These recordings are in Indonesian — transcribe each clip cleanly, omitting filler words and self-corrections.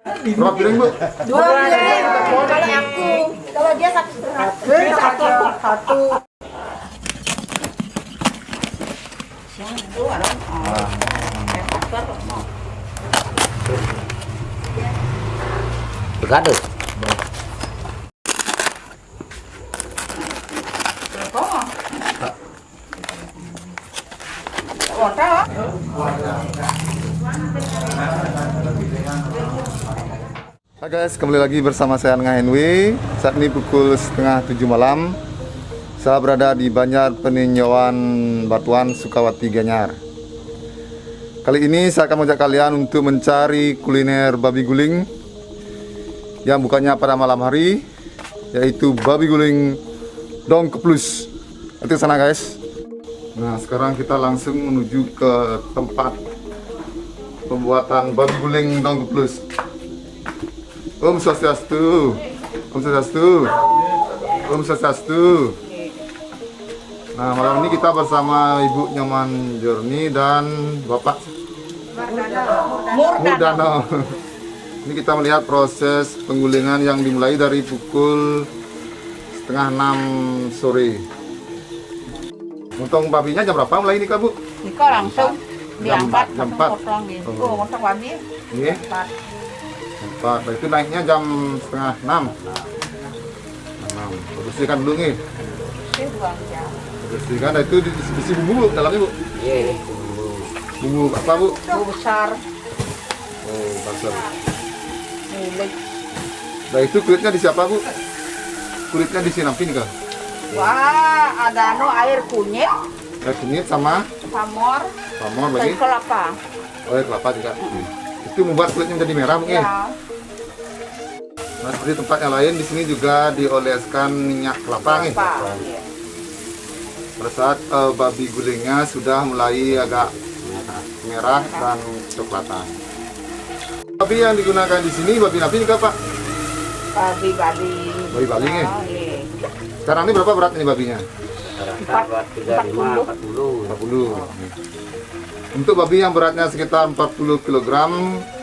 Berapa piring, Bu? 2 piring. Kalau aku, kalau dia 1,5. Satu. Bergadus. Hai guys, kembali lagi bersama saya Ngah Henry. Saat ini pukul setengah 7 malam. Saya berada di Banjar Peninjauan Batuan Sukawati Gianyar. Kali ini saya akan mengajak kalian untuk mencari kuliner babi guling yang bukannya pada malam hari, yaitu babi guling Dong Keplus. Nanti ke sana guys. Nah, sekarang kita langsung menuju ke tempat pembuatan babi guling Dong Keplus. Om Swastiastu. Om Swastiastu. Om Swastiastu. Nah, malam ini kita bersama Ibu Nyoman Jurni dan Bapak Murdano. Ini kita melihat proses penggulingan yang dimulai dari pukul setengah 6 sore. Motong babinya jam berapa mulai ini, Kak, Bu? Niko langsung diangkat, jam 4. potong gitu. Oh, potong babi. Iya. 4. 4. Nah, itu naiknya jam setengah 6. 6. Bersihkan dulu nih. Bersihkan. Nah, itu diisi bumbu dalamnya, Bu. Iya. Bumbu apa, Bu? Bumbu besar. Oh, basah. Milik. Nah, itu kulitnya di siapa, Bu? Kulitnya di sini nih, Kak. Wah, ada air kunyit, Air kunyit sama pamor, lagi. dan kelapa. Oh, air kelapa juga. Itu membuat kulitnya menjadi merah mungkin. Ya. Nah, seperti tempat yang lain, di sini juga dioleskan minyak kelapa nih. Iya. Pada saat babi gulingnya sudah mulai agak merah dan coklatan. Babi yang digunakan di sini babi napi juga, Pak. Babi Bali. Babi Bali nih. Oh, iya. Sekarang ini berapa berat ini babinya? Rata-rata 35, 40. 40. Untuk babi yang beratnya sekitar 40 kg,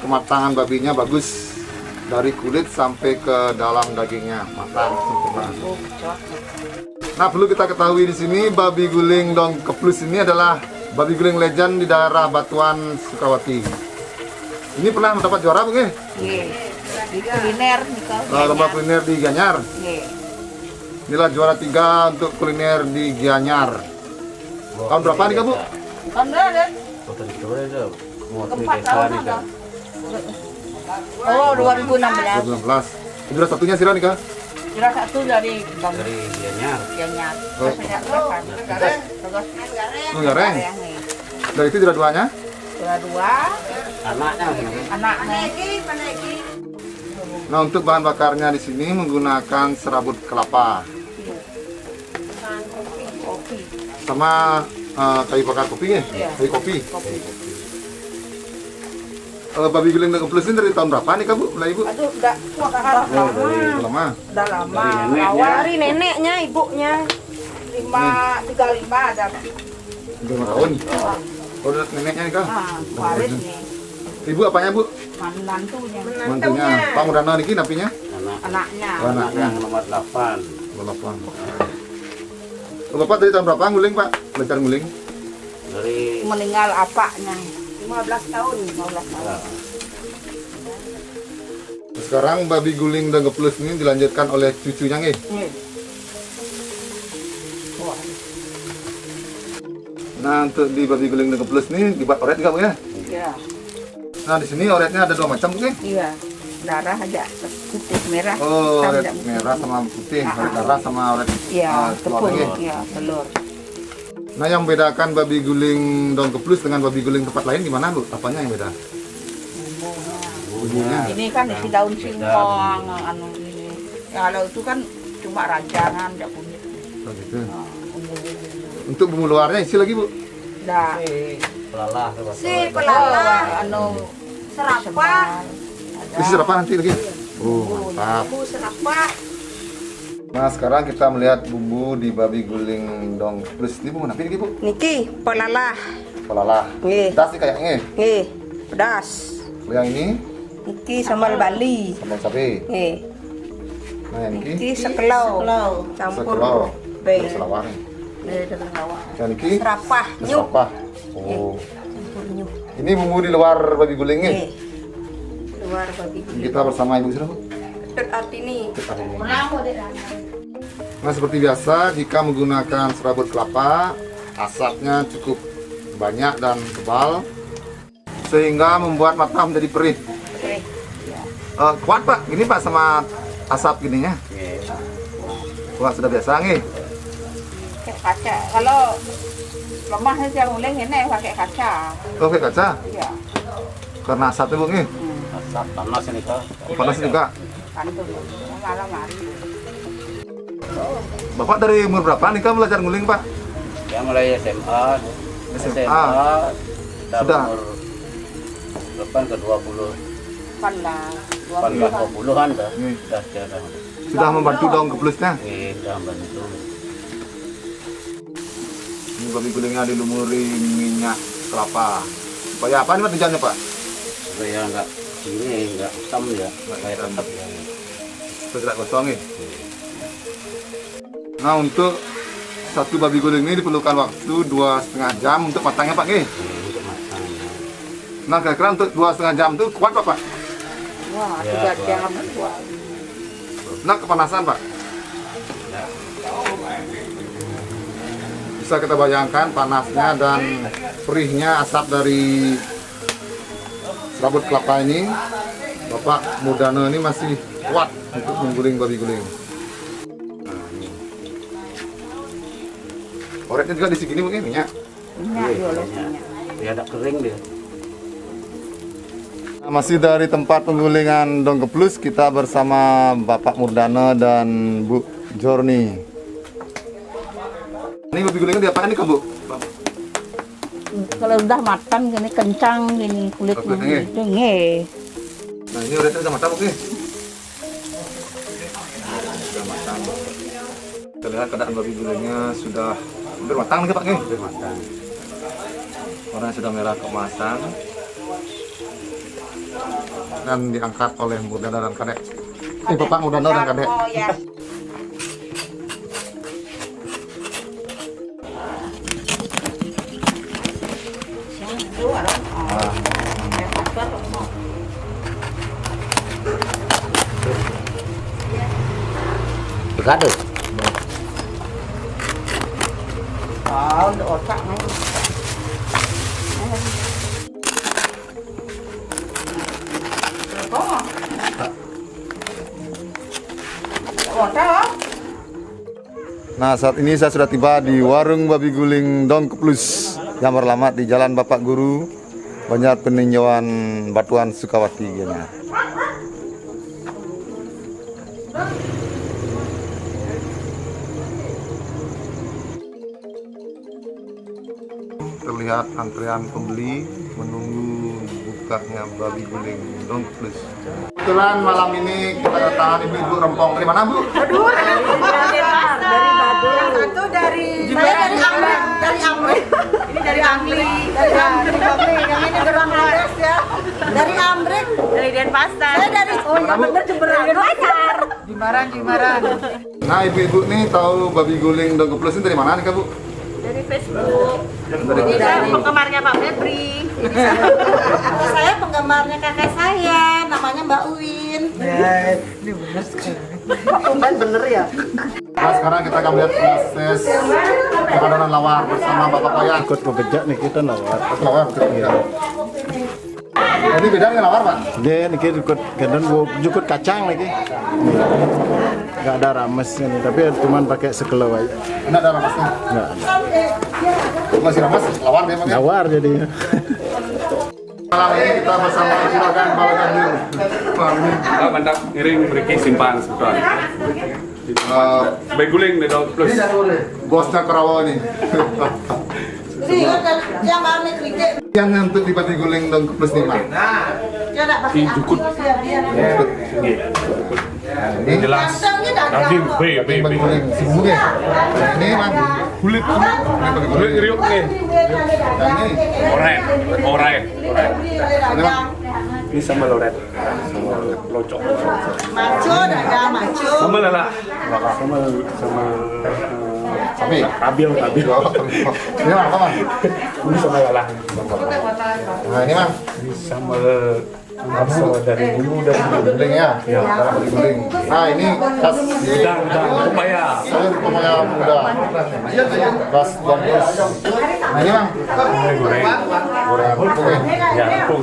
kematangan babinya bagus dari kulit sampai ke dalam dagingnya, matang sempurna. Nah, perlu kita ketahui di sini babi guling Dong Keplus ini adalah babi guling legend di daerah Batuan Sukawati. Ini pernah mendapat juara, Bu? Iya. Di kuliner Niko. Lomba kuliner di Gianyar. Iya. Inilah juara 3 untuk kuliner di Gianyar. Tahun berapa nih, Kak, Bu? Ada. Keempat tahun ada. Oh, 2016. 2016. Juara satunya sih nih, Kak? Juara 1 dari Dari Gianyar. Gianyar. Oh. Gareng. Gareng. Dari itu juara 2-nya? Juara 2. Anaknya. Anaknya. Nah, untuk bahan bakarnya di sini menggunakan serabut kelapa Kopi. sama kayu bakar kopi ya? Iya. Kayu kopi. Babi guling Dong Keplus ini dari tahun berapa nih, Kak, Bu? Mulai, Bu? Aduh, udah Oh, dari lama. Udah lama. Dari neneknya. Awal dari neneknya, ibunya. 35 ada. 5 tahun. Oh, udah neneknya nih, Kak? Ah, waris nih. Ibu apanya, Bu? Mantunya. Mantunya. Pak Murdano niki napinya? Anaknya. Oh, anaknya. Yang nomor 8. 8. Oh, Bapak dari tahun berapa nguling, Pak? Belajar nguling? Dari Meninggal apaknya. 15 tahun. 15 tahun. Sekarang babi guling Dong Keplus ini dilanjutkan oleh cucunya nih. Nih. Wah, Nah, untuk di babi guling Dong Keplus ini dibuat oret juga, Bu, ya? iya. Nah, di sini oretnya ada 2 macam, Bu, nih. Iya. Darah aja putih merah. Oh, Sama oret tidak merah sama putih, Ah, oret darah sama oret Iya, telur tepung. lagi. Iya, telur. Nah, yang membedakan babi guling Dong Keplus dengan babi guling tempat lain gimana, Bu? Apanya yang beda? Bumbunya. Ini kan isi daun singkong, anu ini. Ya, kalau itu kan cuma rancangan, enggak kunyit. Oh, gitu. Bumbu-bumbu. Untuk bumbu luarnya isi lagi, Bu? Dah. pelalah. Pelala, anu serapa. Isi berapa nanti lagi? Oh, mantap. Bumbu serapa. Nah, sekarang kita melihat bumbu di babi guling Dong Keplus. Ini bumbu apa ini, Bu? Niki pelala. Pelalah. Nggih. Pedas nih kayaknya. Nggih, pedas. Kalau yang ini Iki sambal Bali. sambal sapi. Nggih. Nah, yang ini Iki sekelau. Campur sekelau. be. Selawar. Nggih, dengan lawar. Yang ini Serapah nyuk. apa? Oh. Campur nyuk. Ini bumbu di luar babi gulingnya. Nggih. Luar bagi Kita bersama Ibu siapa? Dut Artini. Nah, seperti biasa jika menggunakan serabut kelapa, asapnya cukup banyak dan tebal sehingga membuat mata menjadi perih. Oke. Kuat Pak, ini Pak sama asap gininya. Wah, sudah biasa nih. Pakai kaca. Kalau lemah saja nguling ini pakai kaca. Oke kaca, Iya. karena asapnya Bu nih. Asap panas ini kak. Panas juga. Kantung. Malam hari. Bapak dari umur berapa nih Kak belajar nguling Pak? Ya mulai SMA. SMA. Kita Sudah. umur depan ke 20. Kan lah. 20-an dah. Nih. Jarang. Sudah membantu dong keplusnya. Sudah bantu. Ini babi gulingnya dilumuri minyak kelapa. Supaya apa nih Pak tujuannya Pak? Supaya enggak ini enggak hitam ya. Supaya tetap ya. Supaya tidak gosong nih. Nah, untuk satu babi guling ini diperlukan waktu 2,5 jam untuk matangnya Pak nih. Untuk matangnya. Nah, kira-kira untuk 2,5 jam itu kuat Pak? Wah, Ya, 3 jam. Wah. Nah, kepanasan Pak. Ya. Bisa kita bayangkan panasnya dan perihnya asap dari serabut kelapa ini. Bapak Murdana ini masih kuat untuk mengguling babi guling. Nah, ini. Oretnya juga di sini mungkin minyak. Minyak biolesinya. Ya ada kering dia. Nah, masih dari tempat penggulingan Dongke Plus, kita bersama Bapak Murdana dan Bu Jorni. Ini babi gulingnya diapain nih Kak Bu? Kalau udah matang gini kencang gini kulitnya Kulitnya, gitu nggih. Nah, ini udah matang mungkin. Sudah matang. Kita lihat keadaan babi gulingnya sudah hampir matang nih Pak nih. Hampir matang. Warnanya sudah merah keemasan. Dan diangkat oleh Murdana dan Kadek. Bapak Murdana dan Kadek. Oh ya. Berkadut. Udah otak nih. Nah, saat ini saya sudah tiba di warung babi guling Dongke Plus yang beralamat di Jalan Bapak Guru, Banjar Peninjauan Batuan Sukawati Gianyar. Terlihat antrean pembeli menunggu bukanya babi guling Dongke Plus. Kebetulan malam ini kita kedatangan ibu-ibu rempong dari mana Bu? Dari Badung. Yang satu dari saya dari Amrik. Dari Amrik. Ini dari Angli. Dari Amrik. Yang ini dari Bangladesh ya. Dari Amrik. Dari Denpasar. Saya dari iya bener Jemberan. Denpasar. Jimbaran. Nah, ibu-ibu nih tahu babi guling Dongke Plus ini dari mana nih Kak Bu? Dari Facebook. Dari Saya penggemarnya Pak Febri. Saya penggemarnya kakak saya, namanya Mbak Uwin. Ini bener sekali. Bener ya. Nah, sekarang kita akan melihat proses pengadonan lawar bersama Bapak Payang. Ikut ngebejak nih kita lawar. Lawar, ya. Ini beda dengan lawar Pak? Dia nih ikut kadang jukut kacang lagi. Gak ada rames ini, tapi cuman pakai sekelau aja. Ini ada ramasnya? Nggak ada. Masih ramas, lawar dia pakai. Lawar jadinya. Malam ini kita bersama Juragan Balagan dulu. Malam ini Mantap ngiring beriki simpan sebetulnya. Baik guling di Dongke Plus. bosnya Kerawa ini. Yang mana kritik? Yang untuk di babi guling Dongke Plus nih Pak. Ya enggak pakai Jukut. Ini Jelas. Kacangnya Daging B. babi guling si bumbu ya. Ini Bang, kulit ini babi Guling guling. riuk nih. Yang ini Orai. ini Bang. Ini sambal loret. Locok. Maco, ada maco. Sambal lala. Sambal Sapi. kabil. Ini Mang, apa Mang? Ini sambal lala. Nah ini Mang, Ini sambal dari bumbu guling ya. Bumbu guling. Nah ini khas di udang pepaya. sayur pepaya muda. Khas Bangkos. Nah ini Mang, Ini goreng. goreng tepung ya. Ya, tepung.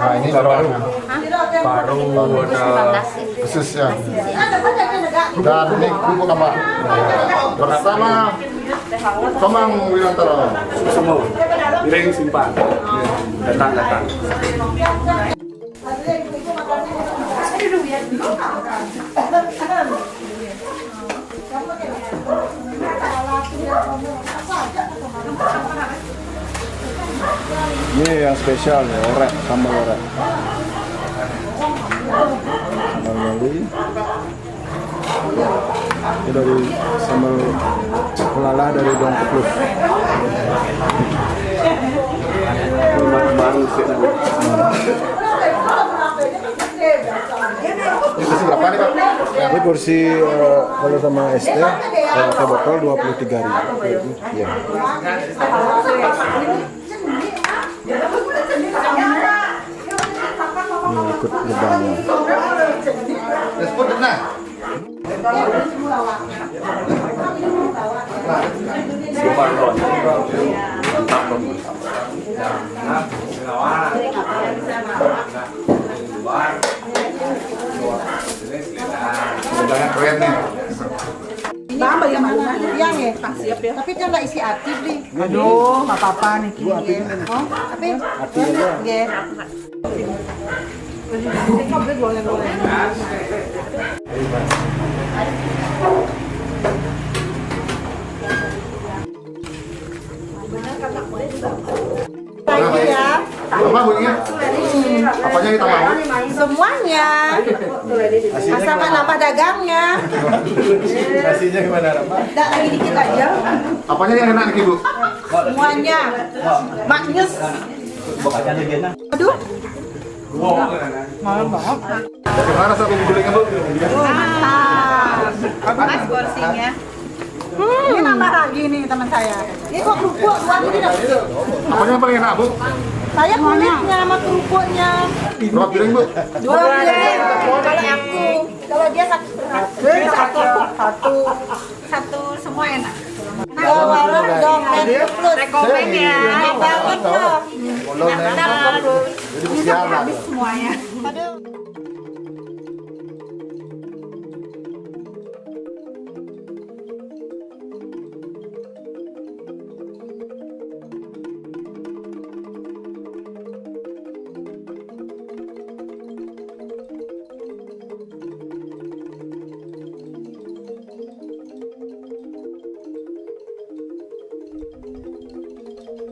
Nah ini paru Paru ada khusus ya. Dan ini bumbu tambah bersama Tomang Wirantara. semua. Piring simpan. Datang. Ini yang spesial nih, orek, sambal orek. Sambal lali. Ini dari sambal pelala dari daun keplus. Baru sih. Ini kursi berapa nih Pak? Ini kursi kalau sama ST kalau pakai botol 23.000. Iya. Ini ikut gedangnya. Respon benar. Simpan ron. Gedangnya keren nih. Bang, bagaimana? Yang ya? Siap ya. Tapi dia nggak isi arti, Bli. Aduh, nggak apa-apa nih. Oh, tapi? Arti aja. Oke. Lagi ya. Apa bunyinya? Apanya kita mau? Semuanya. Asal nggak nambah dagangnya. Nasinya gimana, Rama? Nggak, lagi dikit aja. Apanya yang enak nih Ibu? Semuanya. Maknyus. Aduh. Bagaimana rasa bumbu gulingnya Bu? Mas porsinya. Ini nambah lagi nih teman saya. Ini kok kerupuk buat ini dah. Apanya yang paling enak Bu? Saya kulitnya sama kerupuknya. Berapa piring Bu? 2 piring. Kalau aku, kalau dia satu semua enak. Kalau warung dong, plus. Rekomen ya. Enak banget loh. Jadi sialan. Semuanya. Aduh.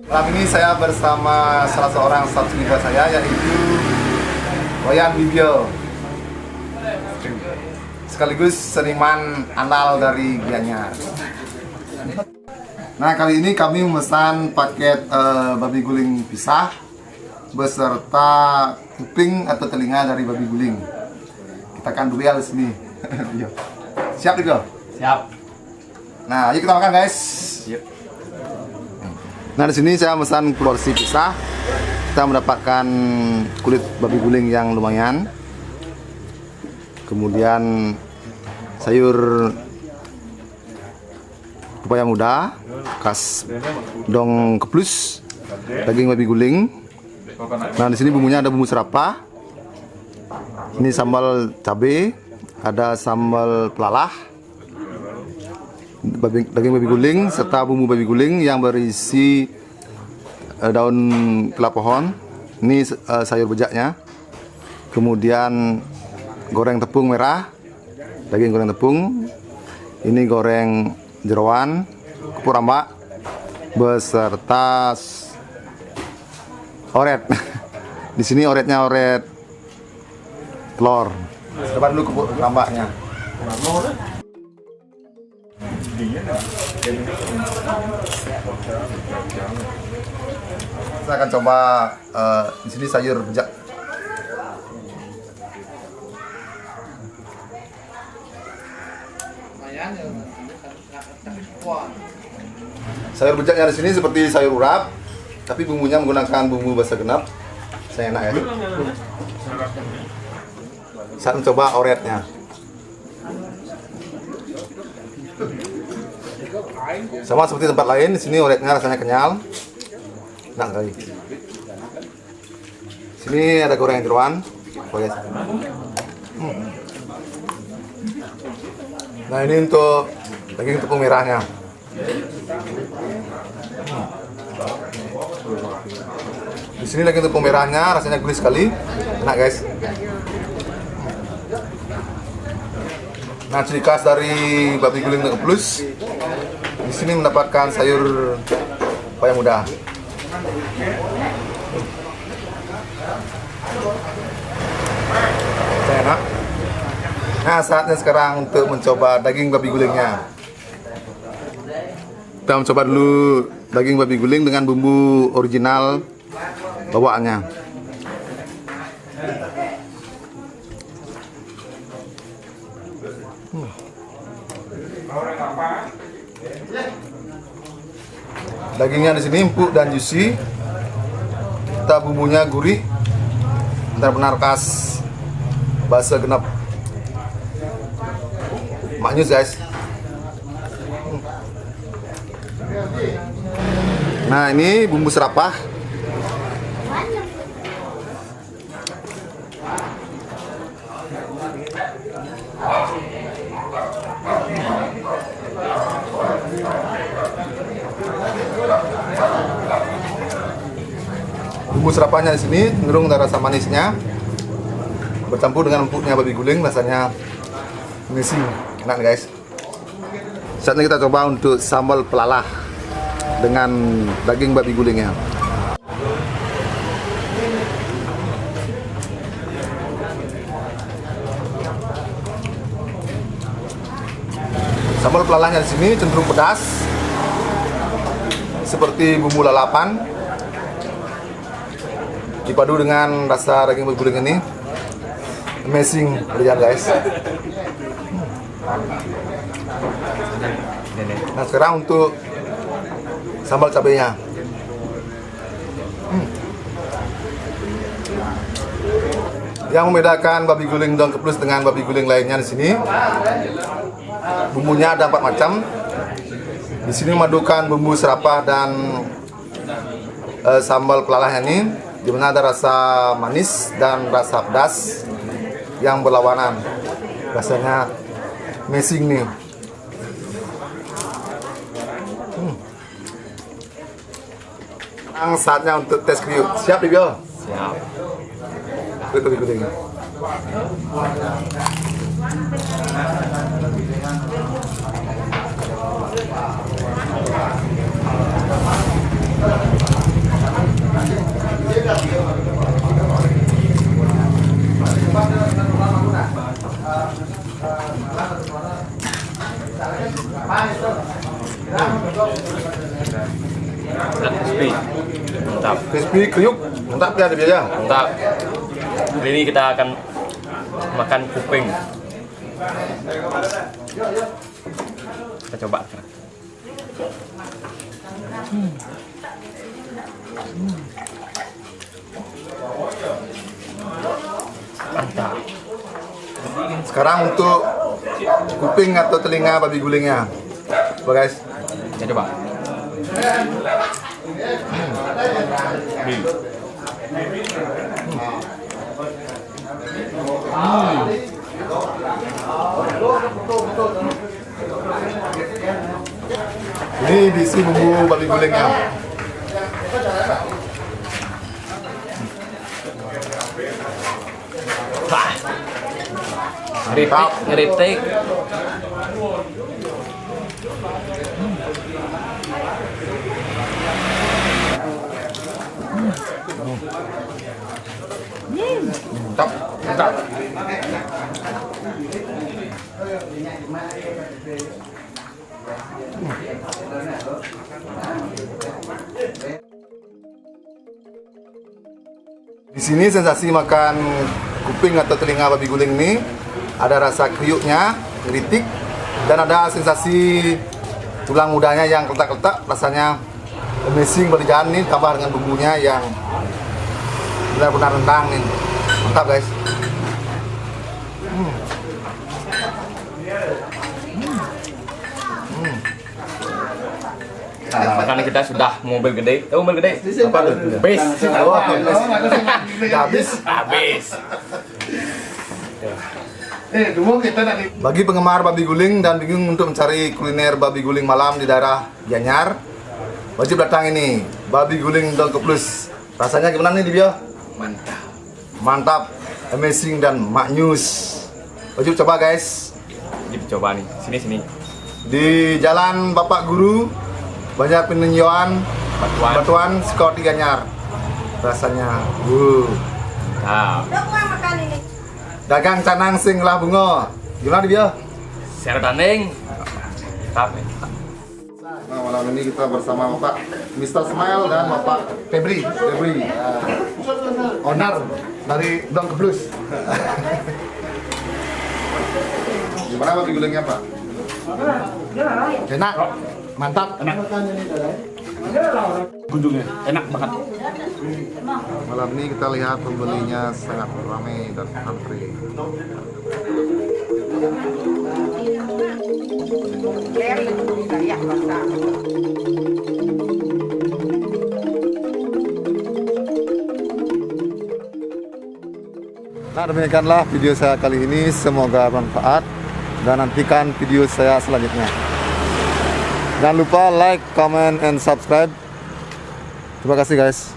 Malam ini saya bersama salah seorang subscriber saya yaitu Wayan Bibio, sekaligus seniman andal dari Gianyar. Nah kali ini kami memesan paket babi guling pisah beserta kuping atau telinga dari babi guling. Kita akan duel di sini. Siap Bibio? Siap. Nah, yuk kita makan guys. Yuk. Nah di sini saya memesan porsi pisah. Kita mendapatkan kulit babi guling yang lumayan. Kemudian sayur pepaya muda, khas dong keplus, daging babi guling. Nah di sini bumbunya ada bumbu serapah. Ini sambal cabai, ada sambal pelalah, daging babi guling serta bumbu babi guling yang berisi daun kelapa pohon. Ini sayur bejaknya. Kemudian goreng tepung merah, daging goreng tepung. Ini goreng jeroan, kepur rambak beserta oret. Di sini oretnya oret telur. Coba dulu kepur rambaknya. Saya akan coba di sini sayur bejak Sayur bejaknya di sini seperti sayur urap, tapi bumbunya menggunakan bumbu basa genap. Saya enak ya. Saat mencoba oretnya. Sama seperti tempat lain, di sini oretnya rasanya kenyal, enak sekali. Sini ada goreng jeroan, guys. Nah ini untuk daging tepung merahnya. Di sini daging tepung merahnya rasanya gurih sekali, enak guys. Nah ciri khas dari babi guling Dongkep Plus, di sini mendapatkan sayur paya muda. Enak. Nah saatnya sekarang untuk mencoba daging babi gulingnya. Kita mencoba dulu daging babi guling dengan bumbu original bawaannya. Dagingnya di sini empuk dan juicy. Kita bumbunya gurih, benar-benar khas basa genap. Maknyus guys. Nah ini bumbu serapah. Bumbu serapahnya di sini cenderung ada rasa manisnya, bercampur dengan empuknya babi guling, rasanya amazing, enak guys. Saatnya kita coba untuk sambal pelalah dengan daging babi gulingnya. Sambal pelalahnya di sini cenderung pedas, seperti bumbu lalapan. Dipadu dengan rasa daging babi guling ini, amazing, lihat guys. Nah sekarang untuk sambal cabenya. Yang membedakan babi guling Dongkep Plus dengan babi guling lainnya di sini, bumbunya ada 4 macam. Di sini memadukan bumbu serapah dan sambal pelalahnya ini, di mana ada rasa manis dan rasa pedas yang berlawanan. Rasanya amazing nih. Sekarang saatnya untuk tes kriuk. Siap Dio? Siap. Kriuk guling. Crispy, mantap. Crispy kriuk, mantap ya biaya. Mantap. Kali ini kita akan makan kuping. Kita coba. Mantap. Sekarang untuk kuping atau telinga babi gulingnya. Coba guys. Kita coba. Ini diisi bumbu babi gulingnya. Ngeritik. Mantap. Mantap. Di sini sensasi makan kuping atau telinga babi guling ini ada rasa kriuknya, ngeritik, Dan ada sensasi tulang mudanya yang keletak-keletak, rasanya amazing berjalan nih, tambah dengan bumbunya yang benar-benar rendang nih. Mantap guys. Karena kita sudah mobil gede. Tahu mobil gede? Apa tuh? Bis. Habis. Habis. Bagi penggemar babi guling dan bingung untuk mencari kuliner babi guling malam di daerah Gianyar, wajib datang ini, Babi Guling Dongke Plus. Rasanya gimana nih Dibio? Mantap. Mantap, amazing dan maknyus. Wajib coba guys. Wajib coba nih. Sini. Di Jalan Bapak Guru, Banjar Peninjauan, Batuan, Sukawati Gianyar. Rasanya, Mantap. dagang canang sing lah bunga. Gimana Dibio? Share tanding. Mantap. Nah, malam ini kita bersama Bapak Mr. Smile dan Bapak Febri, owner dari Dongke Plus. Gimana babi gulingnya Pak? Enak, mantap. Kunjungnya enak banget. Malam ini kita lihat pembelinya sangat ramai dan antri. Nah, demikianlah video saya kali ini, semoga bermanfaat dan nantikan video saya selanjutnya. Jangan lupa like, comment, and subscribe. Terima kasih guys.